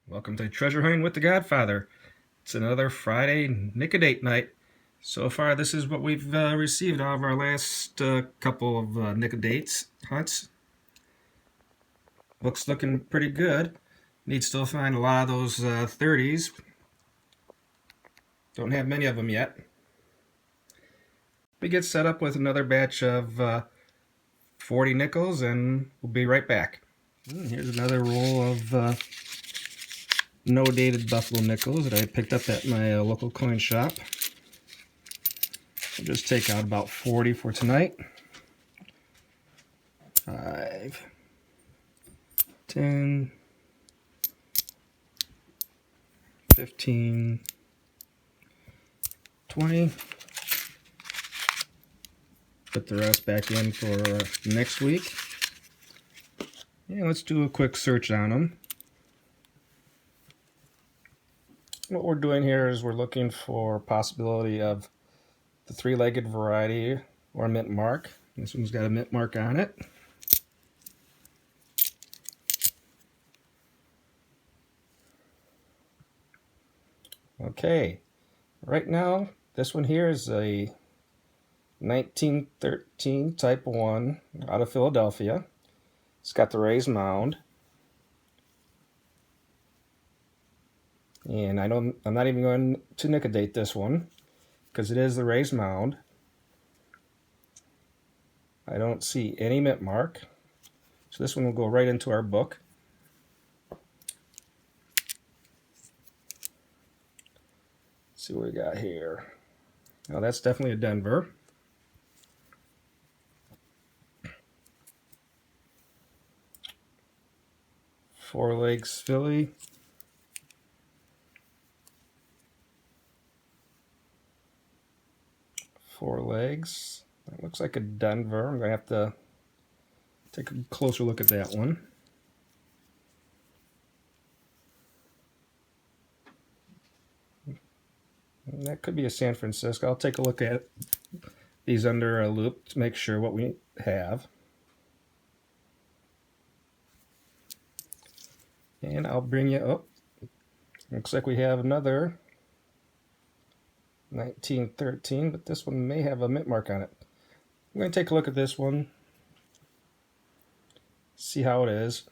Welcome to Treasure Hunting with the Godfather. It's another Friday Nic-a-Date night. So far, this is what we've received out of our last couple of Nic-a-Dates hunts. Looks looking pretty good. Need to still find a lot of those 30s. Don't have many of them yet. We get set up with another batch of 40 nickels and we'll be right back. Here's another roll of no dated buffalo nickels that I picked up at my local coin shop. I'll just take out about 40 for tonight. 5, 10, 15, 20. Put the rest back in for next week. Yeah, let's do a quick search on them. What we're doing here is we're looking for possibility of the three-legged variety or mint mark. This one's got a mint mark on it. Okay, right now this one here is a 1913 type 1 out of Philadelphia. It's got the raised mound. And I'm not even going to Nic-a-Date this one because it is the raised mound. I don't see any mint mark. So this one will go right into our book. Let's see what we got here. Oh, that's definitely a Denver. Four Legs Philly. Four legs. That looks like a Denver. I'm going to have to take a closer look at that one. And that could be a San Francisco. I'll take a look at these under a loop to make sure what we have. And I'll bring you up. Looks like we have another 1913, but this one may have a mint mark on it. I'm going to take a look at this one, see how it is.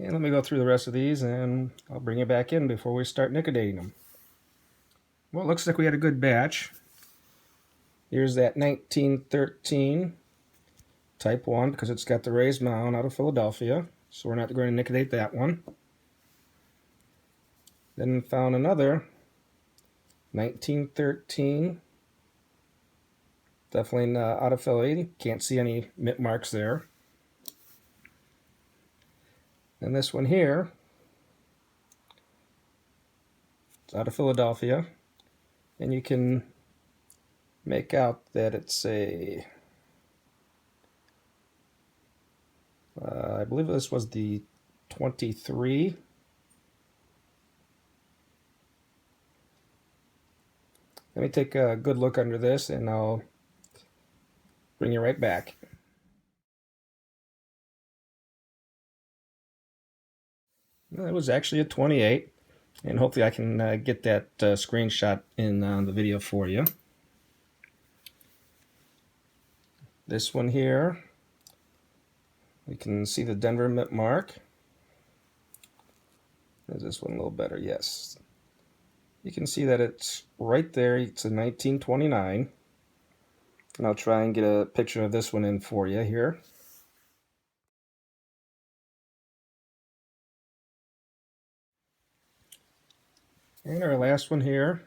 And let me go through the rest of these and I'll bring you back in before we start Nic-a-Dating them. Well, it looks like we had a good batch. Here's that 1913 type 1 because it's got the raised mound out of Philadelphia. So we're not going to Nic-a-Date that one. Then found another 1913, definitely out of Philly. Can't see any mint marks there. And this one here, it's out of Philadelphia, and you can make out that it's a, I believe this was the 23. Let me take a good look under this and I'll bring you right back. Well, it was actually a 28, and hopefully I can get that screenshot in the video for you. This one here, we can see the Denver mint mark. Is this one a little better? Yes. You can see that it's right there. It's a 1929. And I'll try and get a picture of this one in for you here. And our last one here.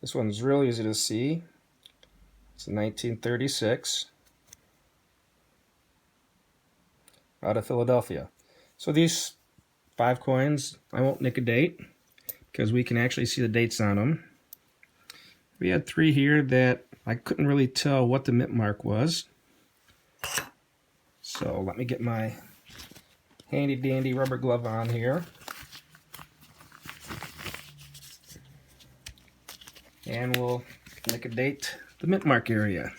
This one's real easy to see. It's a 1936 out of Philadelphia. So these 5 coins, I won't Nic-a-Date because we can actually see the dates on them. We had 3 here that I couldn't really tell what the mint mark was. So let me get my handy dandy rubber glove on here. And we'll Nic-a-Date the mint mark area.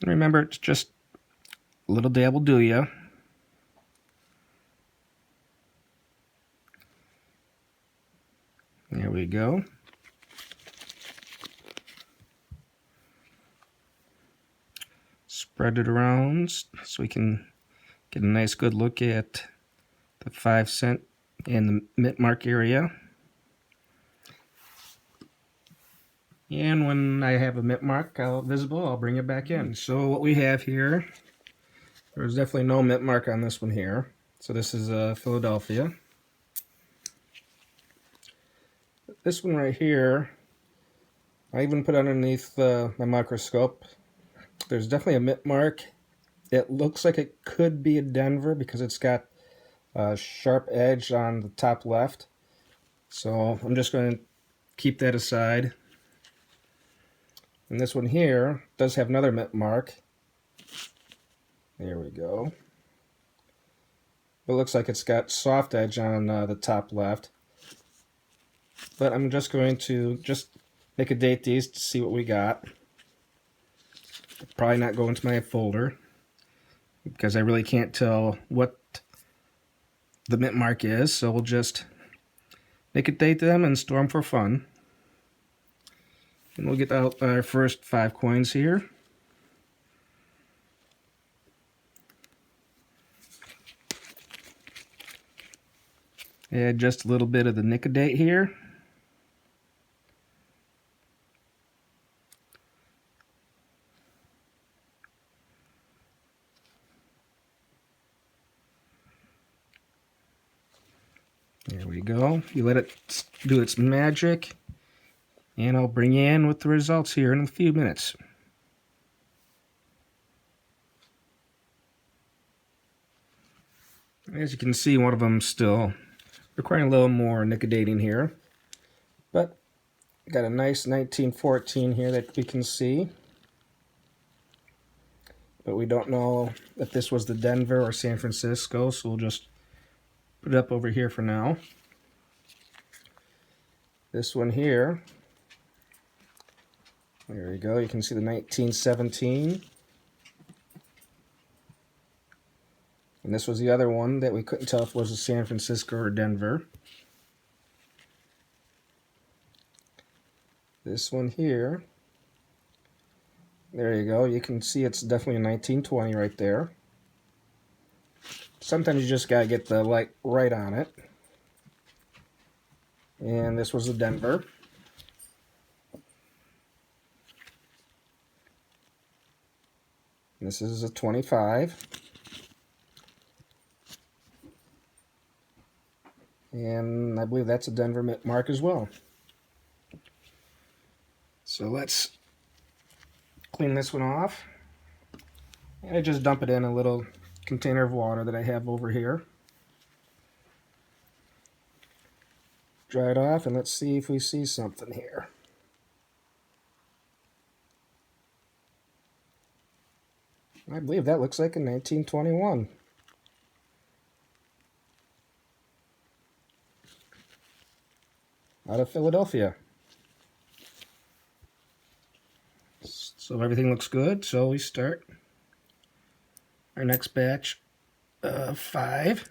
And remember, it's just A little dab will do ya. There we go. Spread it around so we can get a nice good look at the 5 cent and the mint mark area. And when I have a mint mark visible, I'll bring it back in. So what we have here, there's definitely no mint mark on this one here. So this is Philadelphia. This one right here, I even put underneath my microscope. There's definitely a mint mark. It looks like it could be a Denver because it's got a sharp edge on the top left. So I'm just going to keep that aside. And this one here does have another mint mark. There we go. It looks like it's got soft edge on the top left. But I'm just going to make a date these to see what we got. Probably not go into my folder because I really can't tell what the mint mark is. So we'll just make a date them and store them for fun. And we'll get out our first 5 coins here. Add just a little bit of the Nic-a-Date here. There we go. You let it do its magic, and I'll bring you in with the results here in a few minutes. As you can see, one of them still requiring a little more Nic-a-Dating here, but got a nice 1914 here that we can see. But we don't know if this was the Denver or San Francisco, so we'll just put it up over here for now. This one here, there you go, you can see the 1917. And this was the other one that we couldn't tell if it was a San Francisco or Denver. This one here, there you go, you can see it's definitely a 1920 right there. Sometimes you just gotta get the light right on it. And this was a Denver. This is a 25. And I believe that's a Denver mint mark as well. So let's clean this one off. And I just dump it in a little container of water that I have over here. Dry it off and let's see if we see something here. I believe that looks like a 1921. Out of Philadelphia. So everything looks good, so we start our next batch of 5.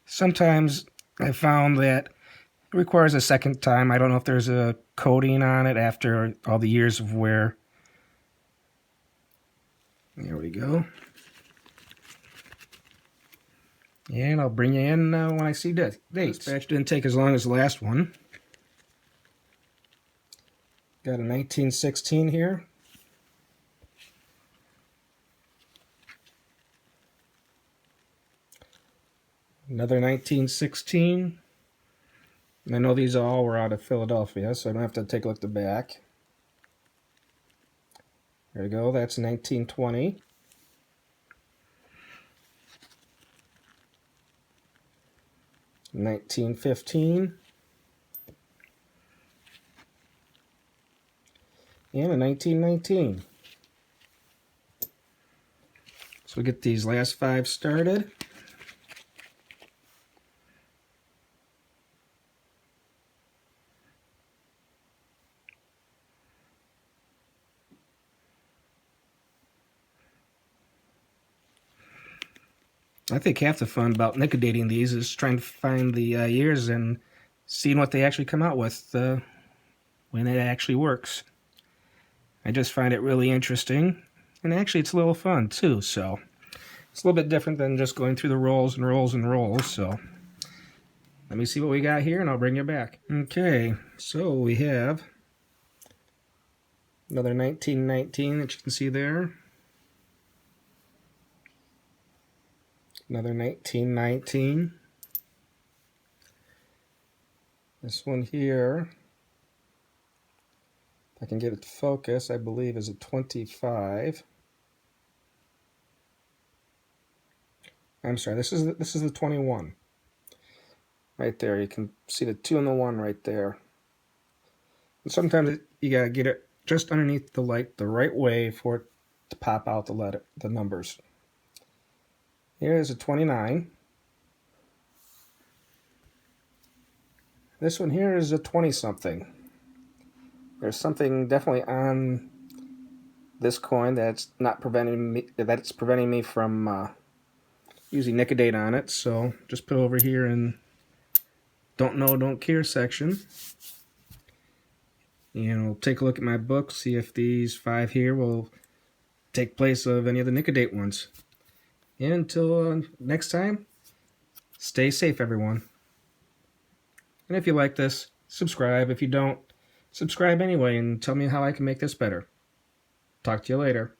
Sometimes I found that it requires a second time. I don't know if there's a coating on it after all the years of wear. There we go. And I'll bring you in when I see dates. This batch didn't take as long as the last one. Got a 1916 here. Another 1916. And I know these all were out of Philadelphia, so I don't have to take a look at the back. There we go, that's 1920. $19.15 and a $19.19. So we get these last 5 started. I think half the fun about Nic-a-Dating these is trying to find the years and seeing what they actually come out with when it actually works. I just find it really interesting, and actually it's a little fun too, so it's a little bit different than just going through the rolls and rolls and rolls, so let me see what we got here and I'll bring you back. Okay, so we have another 1919 that you can see there. Another 1919. This one here, if I can get it to focus, I believe is a 25. I'm sorry, this is the 21. Right there, you can see the 2 and the 1 right there. And sometimes you gotta get it just underneath the light the right way for it to pop out the numbers. Here's a 29. This one here is a 20-something. There's something definitely on this coin that's preventing me from using Nic-a-Date on it. So just put it over here in Don't Know, Don't Care section. And we'll take a look at my book, see if these 5 here will take place of any of the Nic-a-Date ones. And until next time, stay safe, everyone. And if you like this, subscribe. If you don't, subscribe anyway and tell me how I can make this better. Talk to you later.